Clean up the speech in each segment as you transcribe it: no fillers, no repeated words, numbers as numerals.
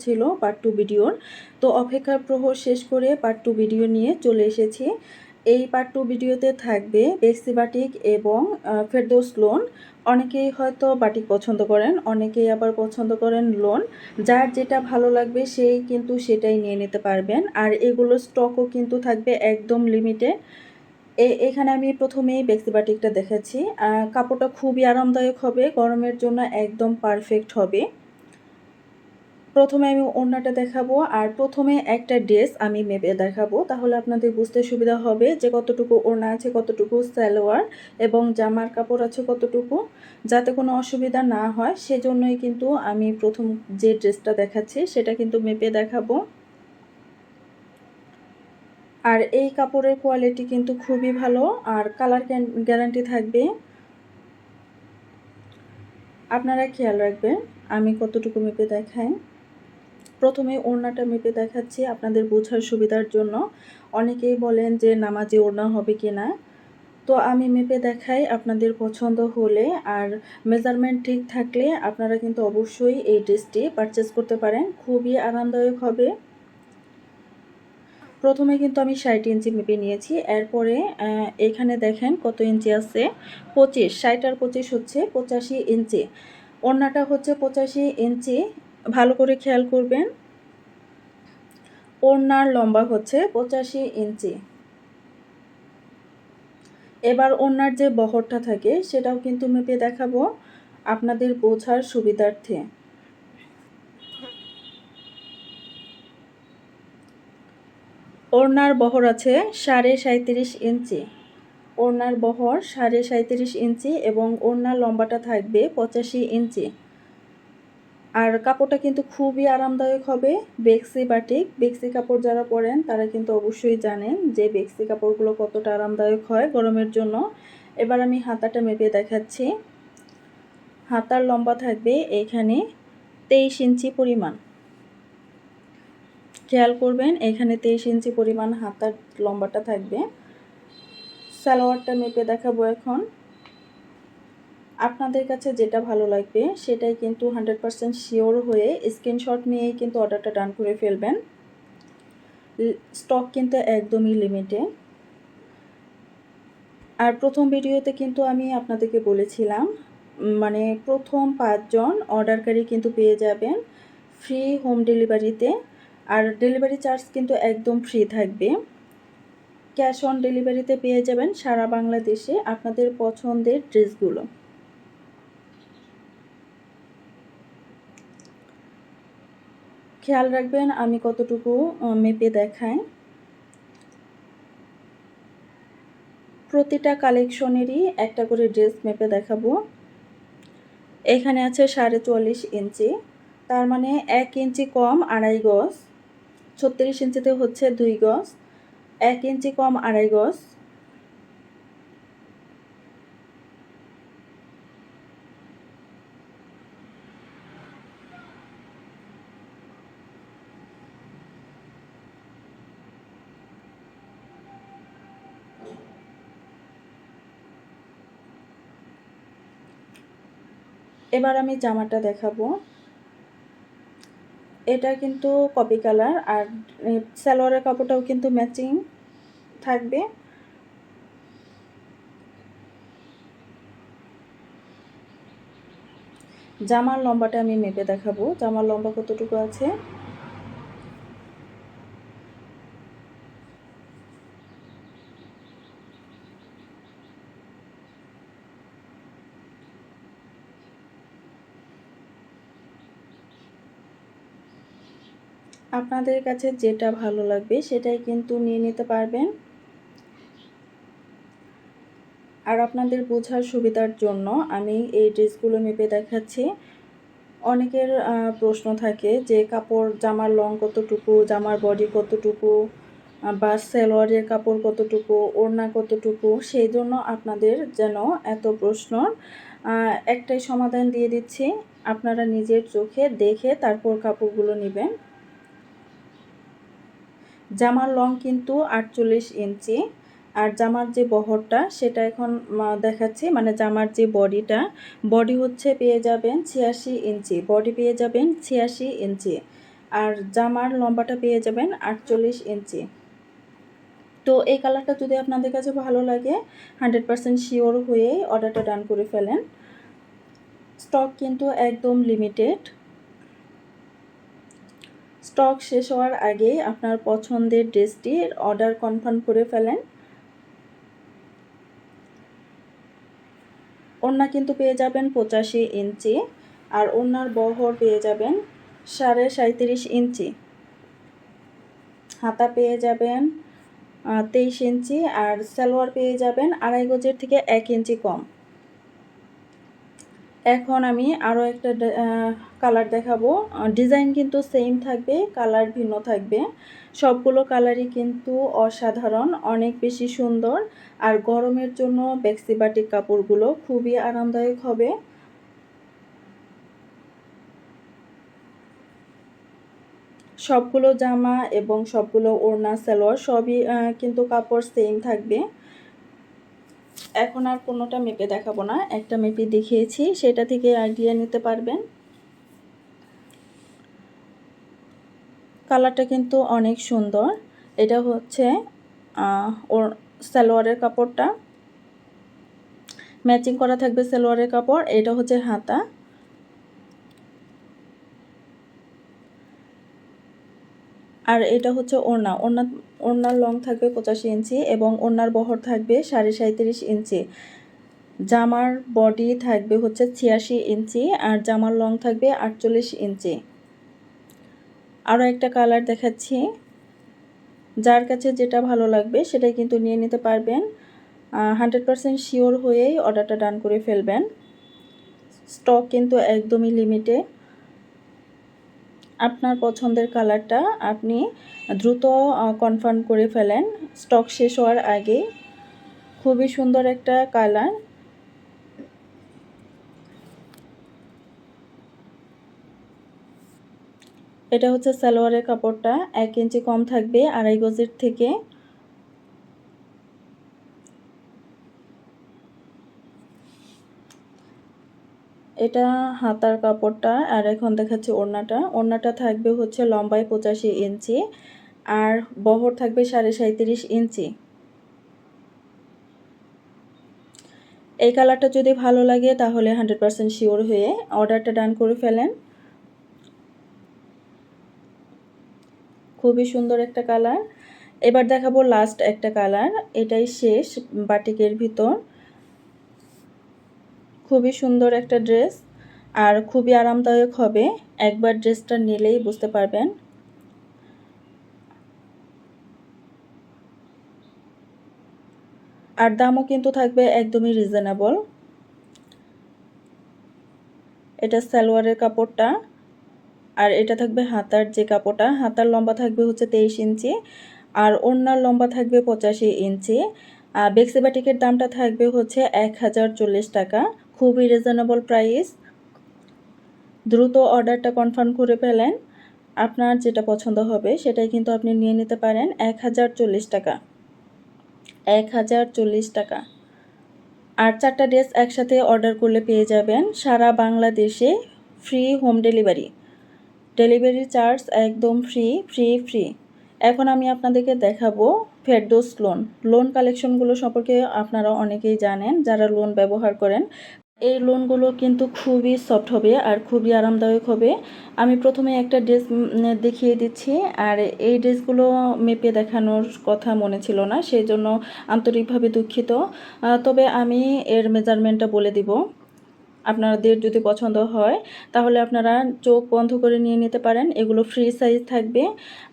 ছিল পার্ট 2 ভিডিওর। তো অপেক্ষার প্রহর শেষ করে পার্ট 2 ভিডিও নিয়ে চলে এসেছি। এই পার্ট 2 ভিডিওতে থাকবে বেক্সি বাটিক এবং ফেরদৌস লোন। অনেকেই হয়তো বাটিক পছন্দ করেন, অনেকেই আবার পছন্দ করেন লোন। যার যেটা ভালো লাগবে সেই কিন্তু সেটাই নিয়ে নিতে পারবেন। আর এগুলোর স্টকও কিন্তু থাকবে একদম লিমিটেড। এখানে আমি প্রথমেই বেক্সি বাটিকটা দেখাচ্ছি। কাপড়টা খুবই আরামদায়ক হবে, গরমের জন্য একদম পারফেক্ট হবে। প্রথমে আমি ওড়নাটা দেখাবো, আর প্রথমে একটা ড্রেস আমি মেপে দেখাবো, তাহলে আপনাদের বুঝতে সুবিধা হবে যে কতটুকু ওড়না আছে, কতটুকু সালোয়ার এবং জামার কাপড় আছে কতটুকু, যাতে কোনো অসুবিধা না হয় সেজন্যই কিন্তু আমি প্রথম যে ড্রেসটা দেখাচ্ছি সেটা কিন্তু মেপে দেখাবো। আর এই কাপড়ের কোয়ালিটি কিন্তু খুবই ভালো, আর কালার গ্যারান্টি থাকবে। আপনারা খেয়াল রাখবেন আমি কতটুকু মেপে দেখাই। প্রথমে ওড়নাটা মেপে দেখাচ্ছি আপনাদের বোঝার সুবিধার জন্য। অনেকেই বলেন যে নামাজি ওড়না হবে কিনা, তো আমি মেপে দেখাই আপনাদের পছন্দ হলে। আর মেজারমেন্ট ঠিক থাকলে আপনারা কিন্তু অবশ্যই এই ড্রেসটি পারচেস করতে পারেন, খুবই আরামদায়ক হবে। প্রথমে কিন্তু আমি 60 ইঞ্চি মেপে নিয়েছি। এরপরে এখানে দেখেন কত ইঞ্চি আছে, 25। 60 আর 25 হচ্ছে 85 ইঞ্চি। ওড়নাটা হচ্ছে 85 ইঞ্চি, ভালো করে খেয়াল করবেন। ওড়নার লম্বা হচ্ছে 85 ইঞ্চি। এবার ওড়নার যে বহরটা থাকে সেটাও কিন্তু মেপে দেখাবো আপনাদের বোঝার সুবিধার্থে। ওড়নার বহর আছে 37.5 ইঞ্চি। ওড়নার বহর 37.5 ইঞ্চি এবং ওড়নার লম্বাটা থাকবে 85 ইঞ্চি। আর কাপড়টা কিন্তু খুবই আরামদায়ক হবে। বেক্সি বাটিক, বেক্সি কাপড় যারা পরেন তারা কিন্তু অবশ্যই জানেন যে বেক্সি কাপড়গুলো কতটা আরামদায়ক হয় গরমের জন্য। এবার আমি হাতাটা মেপে দেখাচ্ছি। হাতার লম্বা থাকবে এখানে 23 ইঞ্চি পরিমাণ। খেয়াল করবেন এখানে 23 ইঞ্চি পরিমাণ হাতার লম্বাটা থাকবে। সালোয়ারটা মেপে দেখাবো এখন। আপনাদের কাছে যেটা ভালো লাগবে সেটাই কিন্তু 100% শিওর হয়ে স্ক্রিনশট নিয়েই কিন্তু অর্ডারটা ডান করে ফেলবেন। স্টক কিন্তু একদমই লিমিটেড। আর প্রথম ভিডিওতে কিন্তু আমি আপনাদেরকে বলেছিলাম মানে প্রথম 5 জন অর্ডারকারী কিন্তু পেয়ে যাবেন ফ্রি হোম ডেলিভারিতে। আর ডেলিভারি চার্জ কিন্তু একদম ফ্রি থাকবে। ক্যাশ অন ডেলিভারিতে পেয়ে যাবেন সারা বাংলাদেশে আপনাদের পছন্দের ড্রেসগুলো। খেয়াল রাখবেন আমি কতটুকু মেপে দেখাই। প্রতিটা কালেকশনেরই একটা করে ড্রেস মেপে দেখাবো। এখানে আছে 44.5 ইঞ্চি, তার মানে 1 ইঞ্চি কম 2.5 গজ। 36 ইঞ্চিতে হচ্ছে 2 গজ, 1 ইঞ্চি কম 2.5 গজ। এবার আমি জামাটা দেখাবো। এটা কিন্তু কপি কালার, আর সালোয়ারের কাপড়টাও কিন্তু ম্যাচিং থাকবে। জামার লম্বাটা আমি মেপে দেখাবো, জামার লম্বা কতটুকু আছে। আপনাদের কাছে যেটা ভালো লাগবে সেটাই কিন্তু নিয়ে নিতে পারবেন। আর আপনাদের বোঝার সুবিধার জন্য আমি এই ড্রেসগুলো মেপে দেখাচ্ছি। অনেকের প্রশ্ন থাকে যে কাপড় জামার লং কতটুকু, জামার বডি কতটুকু, বা সালোয়ারের কাপড় কতটুকু, ওড়না কতটুকু। সেই জন্য আপনাদের যেন এত প্রশ্ন একটাই সমাধান দিয়ে দিচ্ছি, আপনারা নিজের চোখে দেখে তারপর কাপড়গুলো নেবেন। জামার লং কিন্তু 48 ইঞ্চি, আর জামার যে বহরটা সেটা এখন দেখাচ্ছি, মানে জামার যে বডিটা, বডি হচ্ছে পেয়ে যাবেন 86 ইঞ্চি, বডি পেয়ে যাবেন 86 ইঞ্চি। আর জামার লম্বাটা পেয়ে যাবেন 48 ইঞ্চি। তো এই কালারটা যদি আপনাদের কাছে ভালো লাগে 100% শিওর হয়ে অর্ডারটা ডান করে ফেলেন। স্টক কিন্তু একদম লিমিটেড। স্টক শেষ হওয়ার আগেই আপনার পছন্দের ড্রেসটির অর্ডার কনফার্ম করে ফেলেন। ওড়না কিন্তু পেয়ে যাবেন 85 ইঞ্চি আর ওড়নার বহর পেয়ে যাবেন 37.5 ইঞ্চি। হাতা পেয়ে যাবেন 23 ইঞ্চি আর সালোয়ার পেয়ে যাবেন 2.5 গজের থেকে 1 ইঞ্চি কম। এখন আমি আরও একটা কালার দেখাবো। ডিজাইন কিন্তু সেম থাকবে, কালার ভিন্ন থাকবে। সবগুলো কালারই কিন্তু অসাধারণ, অনেক বেশি সুন্দর। আর গরমের জন্য বেক্সি বাটিক কাপড়গুলো খুবই আরামদায়ক হবে। সবগুলো জামা এবং সবগুলো ওড়না সালোয়ার সবই কিন্তু কাপড় সেম থাকবে। এখন আর কোনোটা মেপে দেখাবো না, একটা মেপে দেখিয়েছি, সেটা থেকে আইডিয়া নিতে পারবেন। কালারটা কিন্তু অনেক সুন্দর। এটা হচ্ছে ওর সালোয়ারের কাপড়টা ম্যাচিং করা থাকবে, সালোয়ারের কাপড়। এটা হচ্ছে হাতা। আর এটা হচ্ছে ওড়না। ওড়নার লং থাকবে 85 ইঞ্চি এবং ওড়নার বহর থাকবে 37.5 ইঞ্চি। জামার বডি থাকবে হচ্ছে 86 ইঞ্চি আর জামার লং থাকবে 48 ইঞ্চি। আরও একটা কালার দেখাচ্ছি, যার কাছে যেটা ভালো লাগবে সেটাই কিন্তু নিয়ে নিতে পারবেন। 100% শিওর হয়েই অর্ডারটা ডান করে ফেলবেন। স্টক কিন্তু একদমই লিমিটেড। আপনার পছন্দের কালারটা আপনি দ্রুত কনফার্ম করে ফেলেন স্টক শেষ হওয়ার আগে। খুবই সুন্দর একটা কালার। এটা হচ্ছে সালোয়ারের কাপড়টা, 1 ইঞ্চি কম থাকবে 2.5 গজের থেকে। এটা হাতার কাপড়টা। আর এখন দেখাচ্ছি ওড়নাটা। ওড়নাটা থাকবে হচ্ছে লম্বায় 85 ইঞ্চি আর বহর থাকবে 37.5 ইঞ্চি। এই কালারটা যদি ভালো লাগে তাহলে 100% শিওর হয়ে অর্ডারটা ডান করে ফেলেন। খুবই সুন্দর একটা কালার। এবার দেখাবো লাস্ট একটা কালার, এটাই শেষ বাটিকের ভিতর। খুবই সুন্দর একটা ড্রেস আর খুবই আরামদায়ক হবে, একবার ড্রেসটা নিলেই বুঝতে পারবেন। আর দামও কিন্তু থাকবে একদমই রিজনেবল। এটা সালোয়ারের কাপড়টা আর এটা থাকবে হাতার যে কাপড়টা। হাতার লম্বা থাকবে হচ্ছে 23 ইঞ্চি আর ওড়নার লম্বা থাকবে 85 ইঞ্চি। আর বেক্সি বাটিকের দামটা থাকবে হচ্ছে 1040 টাকা, খুবই রিজনেবল প্রাইস। দ্রুত অর্ডারটা কনফার্ম করে ফেলেন। আপনার যেটা পছন্দ হবে সেটাই কিন্তু আপনি নিয়ে নিতে পারেন। 1040 টাকা, 1040 টাকা। আর 4টা ড্রেস একসাথে অর্ডার করলে পেয়ে যাবেন সারা বাংলাদেশে free home delivery. Delivery charge একদম ফ্রি। এখন আমি আপনাদেরকে দেখাবো ফেরদৌস লোন কালেকশনগুলো সম্পর্কে। আপনারা অনেকেই জানেন যারা লোন ব্যবহার করেন। এই লোনগুলো কিন্তু খুবই সফট হবে আর খুবই আরামদায়ক হবে। আমি প্রথমে একটা ড্রেস দেখিয়ে দিচ্ছি আর এই ড্রেসগুলো মেপে দেখানোর কথা মনে ছিল না, সেই জন্য আন্তরিকভাবে দুঃখিত। তবে আমি এর মেজারমেন্টটা বলে দিব। আপনাদের যদি পছন্দ হয় তাহলে আপনারা চোখ বন্ধ করে নিয়ে নিতে পারেন। এগুলো ফ্রি সাইজ থাকবে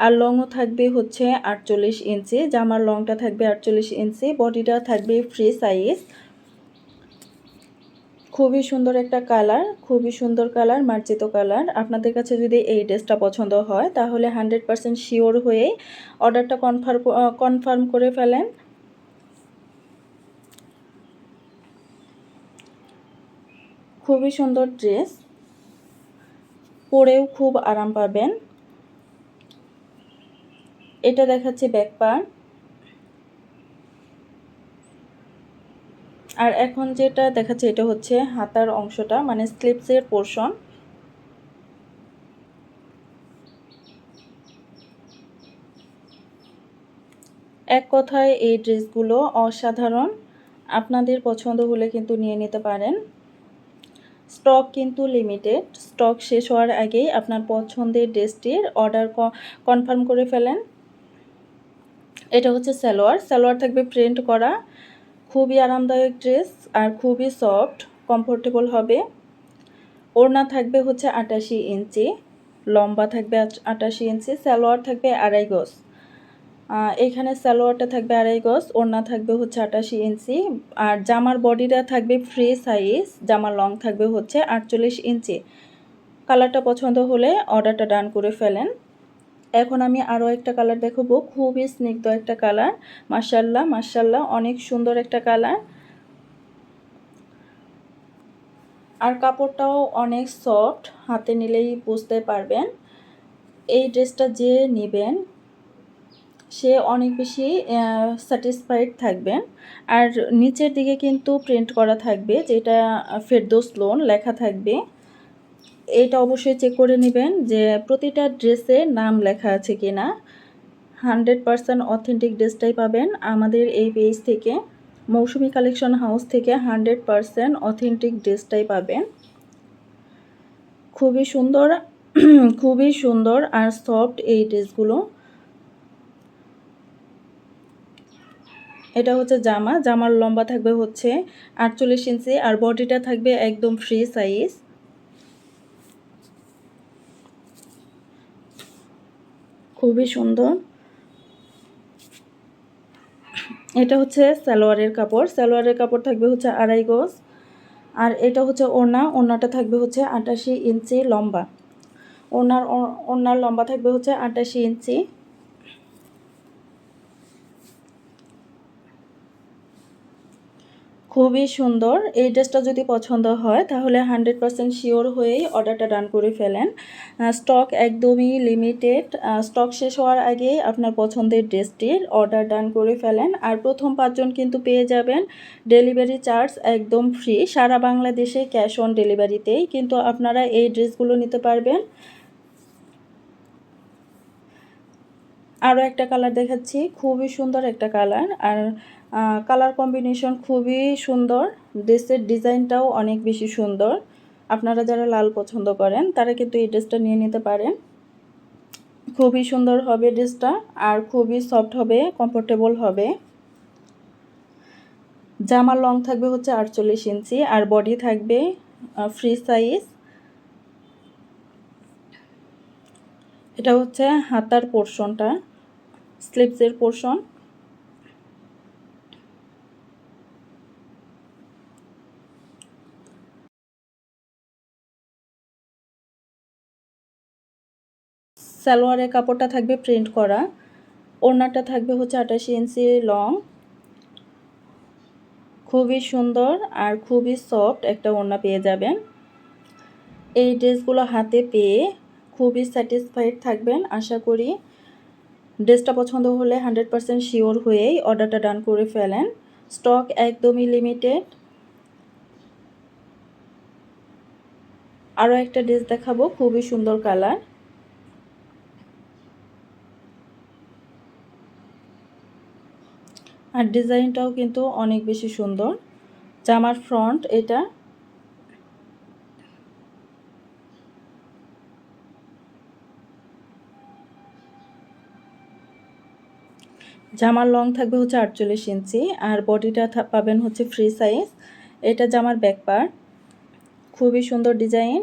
আর লংও থাকবে হচ্ছে 48 ইঞ্চি। জামার লংটা থাকবে 48 ইঞ্চি, বডিটা থাকবে ফ্রি সাইজ। খুবই সুন্দর একটা কালার, খুবই সুন্দর কালার, মার্জিত কালার। আপনাদের কাছে যদি এই ড্রেসটা পছন্দ হয় তাহলে 100% শিওর হয়ে অর্ডারটা কনফার্ম করে ফেলেন। খুবই সুন্দর ড্রেস, পরেও খুব আরাম পাবেন। এটা দেখাচ্ছে ব্যাক পার্ট। আর এখন যেটা দেখাচ্ছে এটা হচ্ছে হাতার অংশটা, মানে স্লিপসের পোর্শন। এক কথায় এই ড্রেসগুলো অসাধারণ। আপনাদের পছন্দ হলে কিন্তু নিয়ে নিতে পারেন। স্টক কিন্তু লিমিটেড। স্টক শেষ হওয়ার আগেই আপনার পছন্দের ড্রেসটির অর্ডার কনফার্ম করে ফেলেন। এটা হচ্ছে সালোয়ার। সালোয়ার থাকবে প্রিন্ট করা, খুবই আরামদায়ক ড্রেস আর খুবই সফট, কমফোর্টেবল হবে। ওড়না থাকবে হচ্ছে 88 ইঞ্চি, লম্বা থাকবে 88 ইঞ্চি, সালোয়ার থাকবে 2.5 গজ। এখানে সালোয়ারটা থাকবে 2.5 গজ, ওড়না থাকবে হচ্ছে 88 ইঞ্চি, আর জামার বডিটা থাকবে ফ্রি সাইজ, জামার লং থাকবে হচ্ছে 48 ইঞ্চি। কালারটা পছন্দ হলে অর্ডারটা ডান করে ফেলেন। এখন আমি আরও একটা কালার দেখাবো, খুবই স্নিগ্ধ একটা কালার। মাশাআল্লাহ মাশাআল্লাহ, অনেক সুন্দর একটা কালার, আর কাপড়টাও অনেক সফট, হাতে নিলেই বুঝতে পারবেন। এই ড্রেসটা যে নেবেন সে অনেক বেশি স্যাটিসফাইড থাকবেন। আর নিচের দিকে কিন্তু প্রিন্ট করা থাকবে, যেটা ফেরদৌস লোন লেখা থাকবে। এটা অবশ্যই চেক করে নেবেন যে প্রতিটা ড্রেসে নাম লেখা আছে কিনা। 100% অথেন্টিক ড্রেসটাই পাবেন আমাদের এই পেজ থেকে, মৌসুমী কালেকশন হাউস থেকে 100% অথেন্টিক ড্রেসটাই পাবেন। খুবই সুন্দর খুবই সুন্দর আর সফট এই ড্রেসগুলো। এটা হচ্ছে জামা, জামার লম্বা থাকবে হচ্ছে 48 ইঞ্চি, আর বডিটা থাকবে একদম ফ্রি সাইজ। খুবই সুন্দর। এটা হচ্ছে সালোয়ারের কাপড়, সালোয়ারের কাপড় থাকবে হচ্ছে 2.5 গজ, আর এটা হচ্ছে ওড়না, ওড়নাটা থাকবে হচ্ছে 88 ইঞ্চি লম্বা। ওড়নার লম্বা থাকবে হচ্ছে 88 ইঞ্চি। খুবই সুন্দর। এই ড্রেসটা যদি পছন্দ হয় তাহলে 100% শিওর হয়েই অর্ডারটা ডান করে ফেলেন। স্টক একদমই লিমিটেড। স্টক শেষ হওয়ার আগেই আপনার পছন্দের ড্রেসটির অর্ডার ডান করে ফেলেন। আর প্রথম 5 জন কিন্তু পেয়ে যাবেন ডেলিভারি চার্জ একদম ফ্রি, সারা বাংলাদেশে ক্যাশ অন ডেলিভারিতেই কিন্তু আপনারা এই ড্রেসগুলো নিতে পারবেন। আরও একটা কালার দেখাচ্ছি, খুবই সুন্দর একটা কালার, আর কালার কম্বিনেশন খুবই সুন্দর। ড্রেসের ডিজাইনটাও অনেক বেশি সুন্দর। আপনারা যারা লাল পছন্দ করেন তারা কিন্তু এই ড্রেসটা নিয়ে নিতে পারেন। খুবই সুন্দর হবে ড্রেসটা, আর খুবই সফট হবে, কমফোর্টেবল হবে। জামার লং থাকবে হচ্ছে 48 ইঞ্চি, আর বডি থাকবে ফ্রি সাইজ। এটা হচ্ছে হাতার পোর্শনটা, স্লিভসের পোর্শন। সালোয়ারের কাপড়টা থাকবে প্রিন্ট করা, ওড়নাটা থাকবে হচ্ছে 88 ইঞ্চি লং। খুবই সুন্দর আর খুবই সফট একটা ওড়না পেয়ে যাবেন। এই ড্রেসগুলো হাতে পেয়ে খুবই স্যাটিসফাইড থাকবেন আশা করি। ড্রেসটা পছন্দ হলে 100% শিওর হয়েই অর্ডারটা ডান করে ফেলেন। স্টক একদমই লিমিটেড। আরও একটা ড্রেস দেখাবো, খুবই সুন্দর কালার। আর ডিজাইনটাও কিন্তু অনেক বেশি সুন্দর। জামার ফ্রন্ট এটা। জামার লং থাকবে হচ্ছে 48 ইঞ্চি, আর বডিটা পাবেন হচ্ছে ফ্রি সাইজ। এটা জামার ব্যাক পার্ট, খুবই সুন্দর ডিজাইন।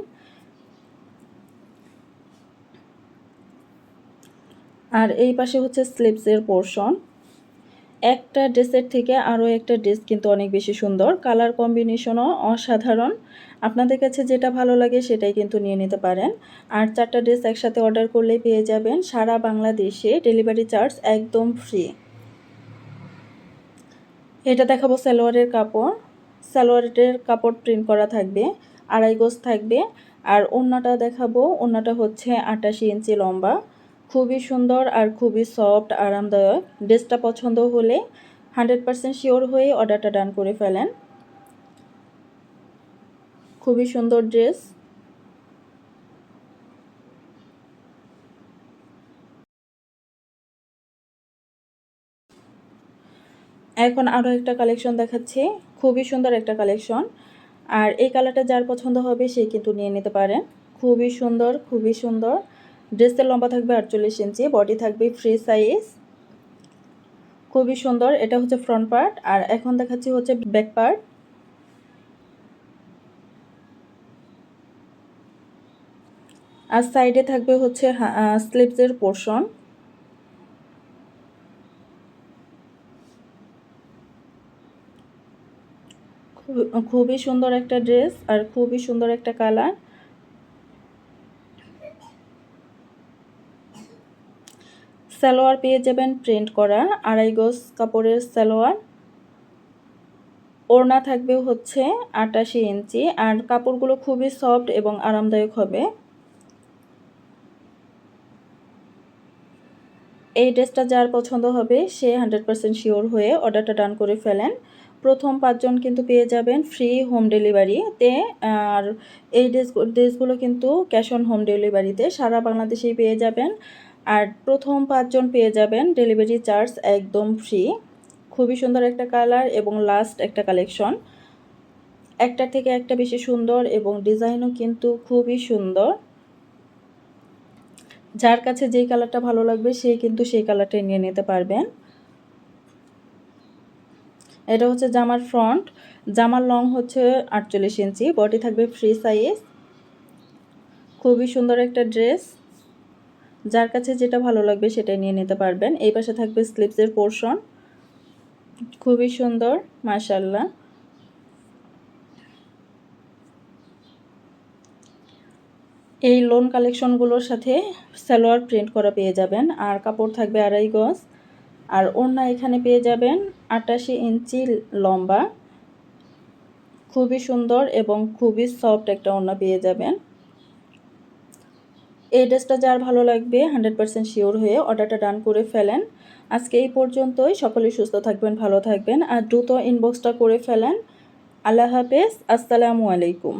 আর এই পাশে হচ্ছে স্লিভসের পোর্শন। একটা ড্রেসের থেকে আরও একটা ড্রেস কিন্তু অনেক বেশি সুন্দর, কালার কম্বিনেশনও অসাধারণ। আপনাদের কাছে যেটা ভালো লাগে সেটাই কিন্তু নিয়ে নিতে পারেন। আর 4টা ড্রেস একসাথে অর্ডার করলেই পেয়ে যাবেন সারা বাংলাদেশে ডেলিভারি চার্জ একদম ফ্রি। এটা দেখাবো সালোয়ারের কাপড়। সালোয়ারের কাপড় প্রিন্ট করা থাকবে, 2.5 গজ থাকবে। আর ওড়নাটা দেখাবো, ওড়নাটা হচ্ছে 88 ইঞ্চি লম্বা। খুবই সুন্দর আর খুবই সফট, আরামদায়ক। ড্রেসটা পছন্দ হলে 100% শিওর হয়ে অর্ডারটা ডান করে ফেলেন। খুবই সুন্দর ড্রেস। এখন আরও একটা কালেকশন দেখাচ্ছি, খুবই সুন্দর একটা কালেকশন। আর এই কালারটা যার পছন্দ হবে সে কিন্তু নিয়ে নিতে পারেন। খুবই সুন্দর, খুবই সুন্দর। ড্রেসের লম্বা থাকবে 48 ইঞ্চি, বডি থাকবে ফ্রি সাইজ। খুবই সুন্দর। এটা হচ্ছে ফ্রন্ট পার্ট, আর এখন দেখাচ্ছি হচ্ছে ব্যাক পার্ট। আর সাইডে থাকবে হচ্ছে স্লিভসের পোর্শন। খুবই সুন্দর একটা ড্রেস আর খুবই সুন্দর একটা কালার। সালোয়ার পেয়ে যাবেন প্রিন্ট করা 2.5 গজ কাপড়ের সালোয়ার। ওড়না থাকবে হচ্ছে 88 ইঞ্চি, আর কাপড়গুলো খুবই সফট এবং আরামদায়ক হবে। এই ড্রেসটা যার পছন্দ হবে সে 100% শিওর হয়ে অর্ডারটা ডান করে ফেলেন। প্রথম 5 জন কিন্তু পেয়ে যাবেন ফ্রি হোম ডেলিভারিতে। আর এই ড্রেসগুলো কিন্তু ক্যাশ অন হোম ডেলিভারিতে সারা বাংলাদেশেই পেয়ে যাবেন। আর প্রথম 5 জন পেয়ে যাবেন ডেলিভারি চার্জ একদম ফ্রি। খুবই সুন্দর একটা কালার এবং লাস্ট একটা কালেকশন, একটা থেকে একটা বেশি সুন্দর এবং ডিজাইনও কিন্তু খুবই সুন্দর। যার কাছে যেই কালারটা ভালো লাগবে সে কিন্তু সেই কালারটাই নিয়ে নিতে পারবেন। এটা হচ্ছে জামার ফ্রন্ট। জামার লং হচ্ছে 48 ইঞ্চি, বডি থাকবে ফ্রি সাইজ। খুবই সুন্দর একটা ড্রেস, যার কাছে যেটা ভালো লাগবে সেটাই নিয়ে নিতে পারবেন। এই পাশে থাকবে স্লিভসের পোর্শন। খুবই সুন্দর, মাশাআল্লাহ। এই লোন কালেকশনগুলোর সাথে সালোয়ার প্রিন্ট করা পেয়ে যাবেন, আর কাপড় থাকবে 2.5 গজ। আর ওড়না এখানে পেয়ে যাবেন 88 ইঞ্চি লম্বা। খুবই সুন্দর এবং খুবই সফট একটা ওড়না পেয়ে যাবেন। এই ড্রেসটা যার ভালো লাগবে 100% শিওর হয়ে অর্ডারটা ডান করে ফেলেন। আজকে এই পর্যন্তই। সকলেই সুস্থ থাকবেন, ভালো থাকবেন, আর দ্রুত ইনবক্সটা করে ফেলেন। আল্লাহ হাফেজ, আসসালামু আলাইকুম।